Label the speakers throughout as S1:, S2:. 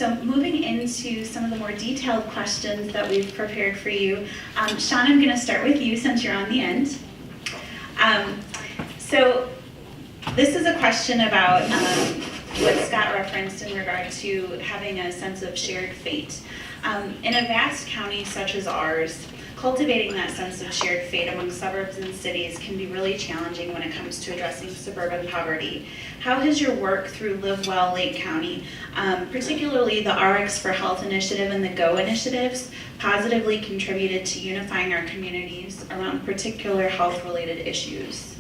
S1: So moving into some of the more detailed questions that we've prepared for you. Sean, I'm going to start with you since you're on the end. So this is a question about what Scott referenced in regard to having a sense of shared fate. In a vast county such as ours, cultivating that sense of shared fate among suburbs and cities can be really challenging when it comes to addressing suburban poverty. How has your work through LiveWell Lake County, particularly the RX for Health initiative and the GO initiatives, positively contributed to unifying our communities around particular health-related issues?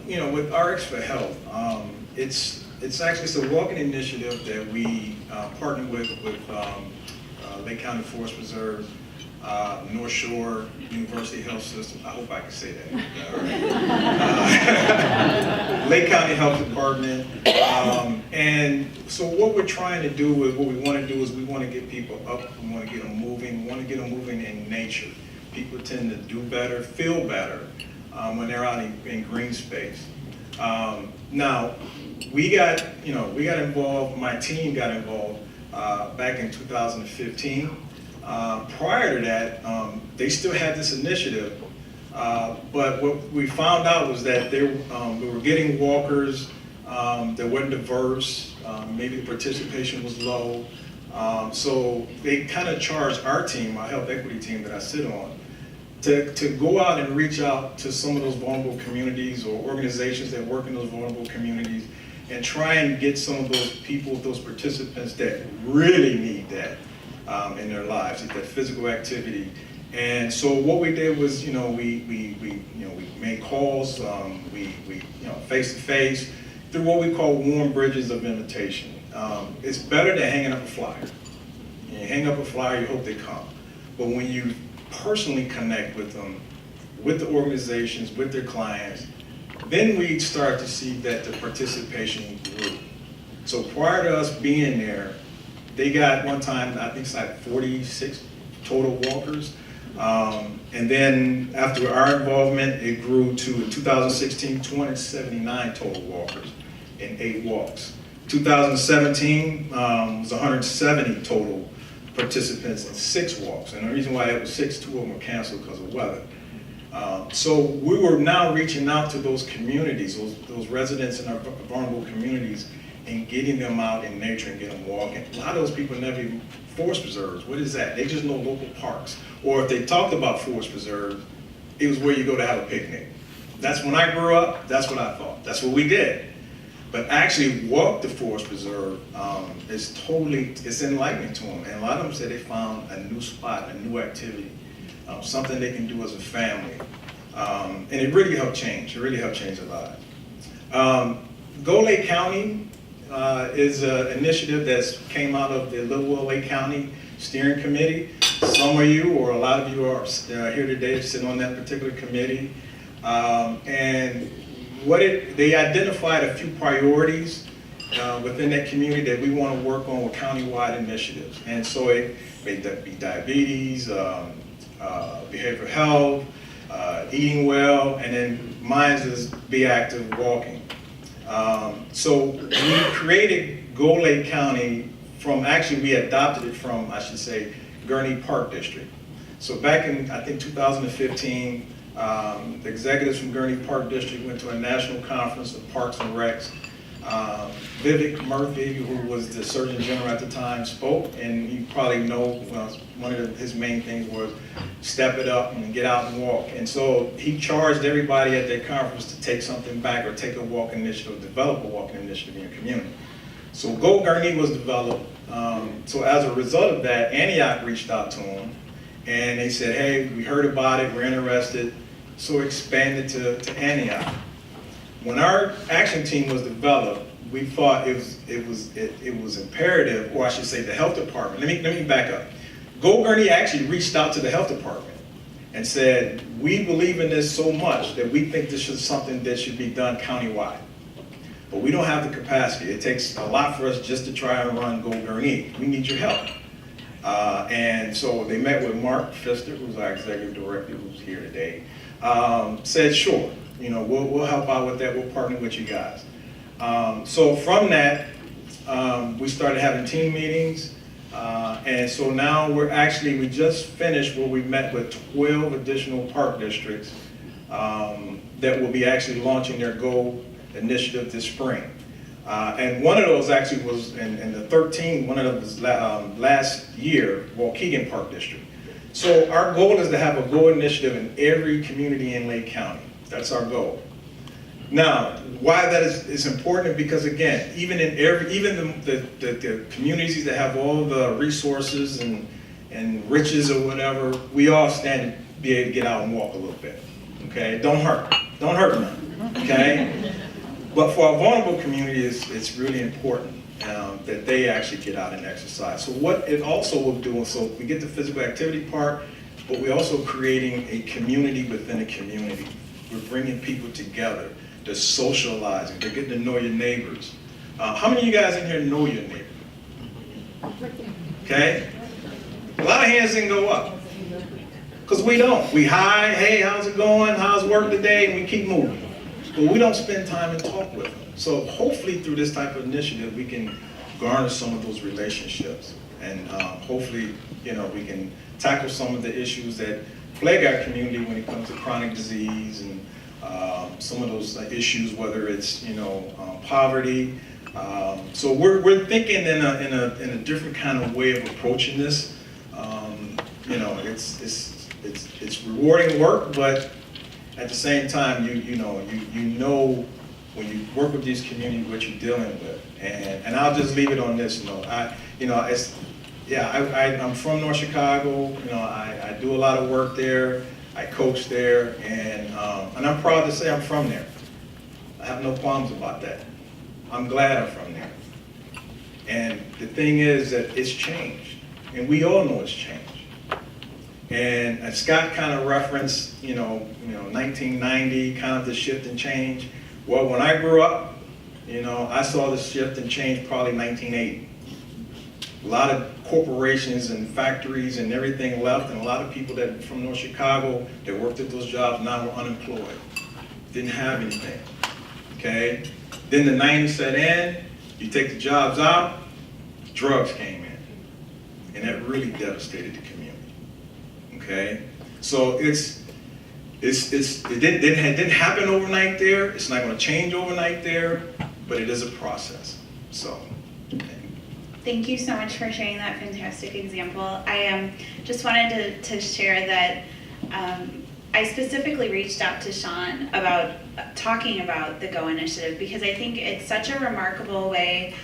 S2: With RX for Health, it's actually a walking initiative that we partnered with Lake County Forest Preserve, North Shore University Health System. I hope I can say that. Lake County Health Department. And so what we're trying to do is, what we want to do is we want to get people up, we want to get them moving, we want to get them moving in nature. People tend to do better, feel better when they're out in green space. Now, we got involved, my team got involved back in 2015. Prior to that, they still had this initiative, but what we found out was that we were getting walkers that weren't diverse, maybe the participation was low, so they kind of charged our team, our health equity team that I sit on, to go out and reach out to some of those vulnerable communities or organizations that work in those vulnerable communities and try and get some of those people, those participants that really need that in their lives, that physical activity. And so what we did was, we made calls, face to face through what we call warm bridges of invitation. It's better than hanging up a flyer. You hang up a flyer, you hope they come. But when you personally connect with them, with the organizations, with their clients, then we start to see that the participation grew. So prior to us being there, they got one time, I think it's like 46 total walkers. And then after our involvement, it grew to, in 2016, 279 total walkers in 8 walks. 2017 was 170 total participants in 6 walks. And the reason why it was 6, 2 of them were canceled because of weather. So we were now reaching out to those communities, those residents in our vulnerable communities, and getting them out in nature and get them walking. A lot of those people never even, forest preserves, what is that? They just know local parks. Or if they talked about forest preserves, it was where you go to have a picnic. That's when I grew up, that's what I thought. That's what we did. But actually walk the forest preserve it's enlightening to them. And a lot of them said they found a new spot, a new activity, something they can do as a family. And it really helped change, a lot. Go Lake County is an initiative that came out of the LiveWell Lake County Steering Committee. Some of you, or a lot of you are here today sitting on that particular committee. And they identified a few priorities within that community that we want to work on with countywide initiatives. And so it may be diabetes, behavioral health, eating well, and then mine is be active walking. So we created Go Lake County we adopted it from, I should say, Gurney Park District. So back in, I think, 2015, the executives from Gurney Park District went to a national conference of Parks and Recs. Vivek Murthy, who was the Surgeon General at the time, spoke, and you probably know one of his main things was step it up and get out and walk. And so he charged everybody at that conference to take something back or take a walking initiative, develop a walking initiative in your community. So Go Gurney was developed. So as a result of that, Antioch reached out to him, and they said, hey, we heard about it, we're interested, so expanded to Antioch. When our action team was developed, we thought it was imperative, or I should say the health department. Let me back up. Go Gurney actually reached out to the health department and said, we believe in this so much that we think this is something that should be done countywide. But we don't have the capacity. It takes a lot for us just to try and run Go Gurney. We need your help. And so they met with Mark Pfister, who's our executive director, who's here today, said, sure, we'll help out with that. We'll partner with you guys. So from that, we started having team meetings. And so now we just finished where we met with 12 additional park districts that will be actually launching their GO initiative this spring. And one of those actually was in the 13, one of them was last year, Waukegan Park District. So our goal is to have a GO initiative in every community in Lake County. That's our goal. Now, why that is important, because again, even the communities that have all the resources and riches or whatever, we all stand to be able to get out and walk a little bit. Okay, don't hurt none. Okay, but for a vulnerable community, it's really important that they actually get out and exercise. So what it also will do, so we get the physical activity part, but we're also creating a community within a community. We're bringing people together. They're socializing. They're getting to know your neighbors. How many of you guys in here know your neighbor? Okay? A lot of hands didn't go up. Because we don't. We hi, hey, how's it going? How's work today? And we keep moving. But we don't spend time and talk with them. So hopefully through this type of initiative, we can garner some of those relationships. And hopefully, we can tackle some of the issues that plague our community when it comes to chronic disease and some of those issues, whether it's poverty. So we're thinking in a different kind of way of approaching this. It's rewarding work, but at the same time, you know when you work with these communities what you're dealing with. And I'll just leave it on this note. I'm from North Chicago. I do a lot of work there. I coach there, and I'm proud to say I'm from there. I have no qualms about that. I'm glad I'm from there. And the thing is that it's changed, and we all know it's changed. And Scott kind of referenced, 1990, kind of the shift and change. Well, when I grew up, I saw the shift and change probably 1980. A lot of corporations and factories and everything left, and a lot of people that from North Chicago that worked at those jobs now were unemployed, didn't have anything. Okay? Then the 90s set in, you take the jobs out, drugs came in, and that really devastated the community. Okay? So it didn't happen overnight there. It's not going to change overnight there, but it is a process. So.
S1: Thank you so much for sharing that fantastic example. I just wanted to share that I specifically reached out to Sean about talking about the GO initiative because I think it's such a remarkable way.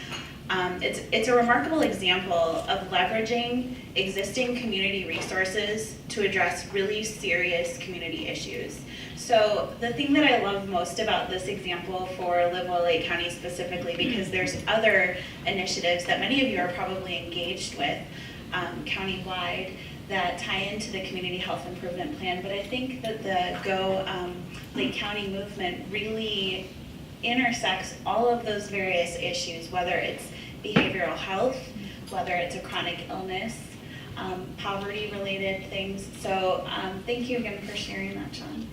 S1: It's a remarkable example of leveraging existing community resources to address really serious community issues. So the thing that I love most about this example for LiveWell Lake County specifically, because there's other initiatives that many of you are probably engaged with countywide that tie into the community health improvement plan, but I think that the GO Lake County movement really intersects all of those various issues, whether it's behavioral health, whether it's a chronic illness, poverty-related things. So thank you again for sharing that, Sean.